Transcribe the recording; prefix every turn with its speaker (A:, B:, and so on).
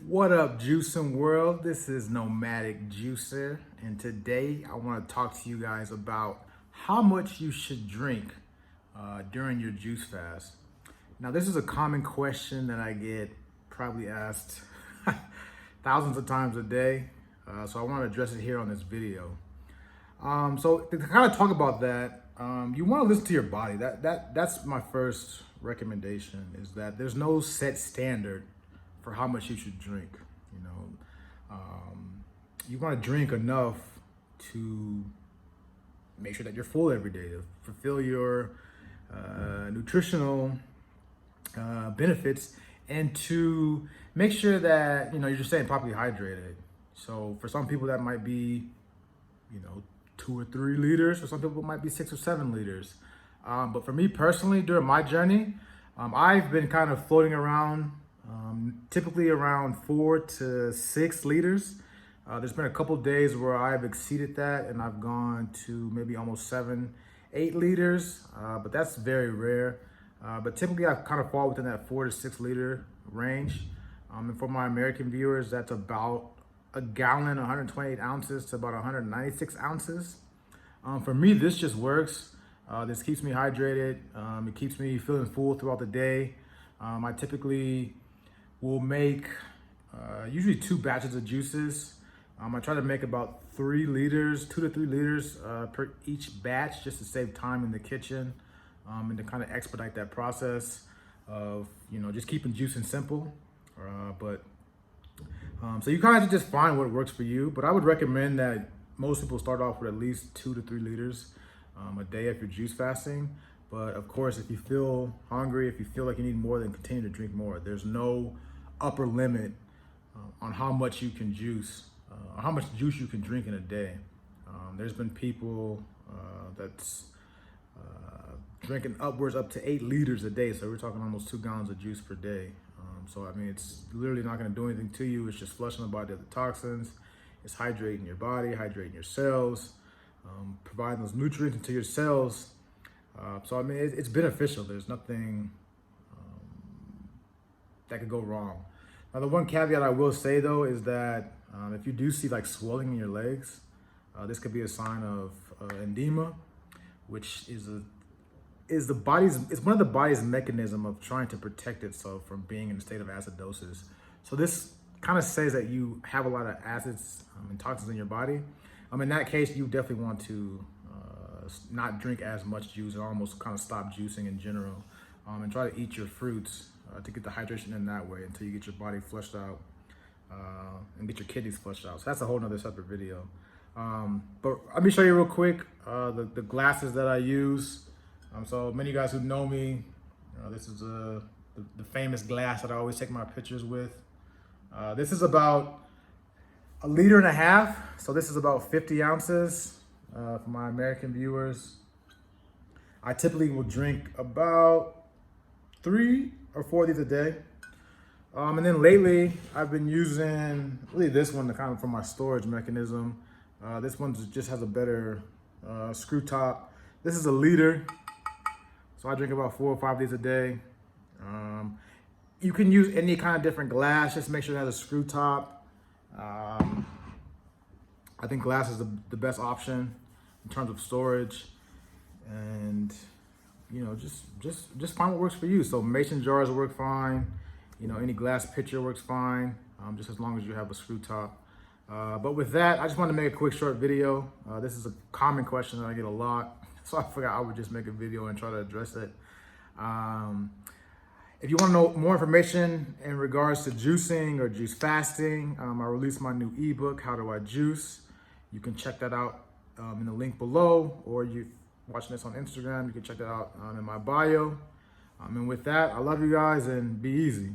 A: What up, juicing world? This is Nomadic Juicer, and today I want to talk to you guys about how much you should drink during your juice fast. Now, this is a common question that I get probably asked thousands of times a day, so I want to address it here on this video. So to kind of talk about that, you want to listen to your body. That's my first recommendation, is that there's no set standard for how much you should drink. You want to drink enough to make sure that you're full every day, to fulfill your nutritional benefits, and to make sure that you're just staying properly hydrated. So for some people that might be 2 or 3 liters. For some people it might be 6 or 7 liters. But for me personally, during my journey, I've been kind of floating around typically around 4 to 6 liters. There's been a couple days where I've exceeded that and I've gone to maybe almost 7, 8 liters, but that's very rare. But typically I kind of fall within that 4 to 6 liter range. And for my American viewers, that's about a gallon, 128 ounces to about 196 ounces. For me, this just works. This keeps me hydrated. It keeps me feeling full throughout the day. I typically will make usually 2 batches of juices. I try to make about 3 liters, 2 to 3 liters per each batch, just to save time in the kitchen and to kind of expedite that process of just keeping juicing simple. So you kind of have to just find what works for you. But I would recommend that most people start off with at least 2 to 3 liters a day if you're juice fasting. But of course, if you feel hungry, if you feel like you need more, then continue to drink more. There's no upper limit on how much you can juice, or how much juice you can drink in a day. There's been people that's drinking upwards up to 8 liters a day. So we're talking almost 2 gallons of juice per day. So I mean, it's literally not going to do anything to you. It's just flushing the body of the toxins. It's hydrating your body, hydrating your cells, providing those nutrients into your cells. So I mean, it's beneficial. There's nothing that could go wrong. Now, the one caveat I will say though is that if you do see like swelling in your legs, this could be a sign of edema, which is one of the body's mechanism of trying to protect itself from being in a state of acidosis. So this kind of says that you have a lot of acids and toxins in your body. In that case, you definitely want to not drink as much juice, or almost kind of stop juicing in general, and try to eat your fruits to get the hydration in that way until you get your body flushed out and get your kidneys flushed out. So that's a whole nother separate video. But let me show you real quick the glasses that I use. So many of you guys who know me, this is the famous glass that I always take my pictures with. This is about 1.5 liters. So this is about 50 ounces for my American viewers. I typically will drink about 3 or 4 of these a day. And then lately I've been using really this one kind of for my storage mechanism. This one just has a better screw top. This is 1 liter. So I drink about 4 or 5 of these a day. You can use any kind of different glass, just make sure it has a screw top. I think glass is the best option in terms of storage, and just find what works for you. So mason jars work fine. Any glass pitcher works fine, just as long as you have a screw top. But with that, I just wanted to make a quick short video. This is a common question that I get a lot, so I figured I would just make a video and try to address it. If you want to know more information in regards to juicing or juice fasting, I released my new ebook, How Do I Juice? You can check that out in the link below, or you watching this on Instagram, you can check that out in my bio. And with that, I love you guys, and be easy.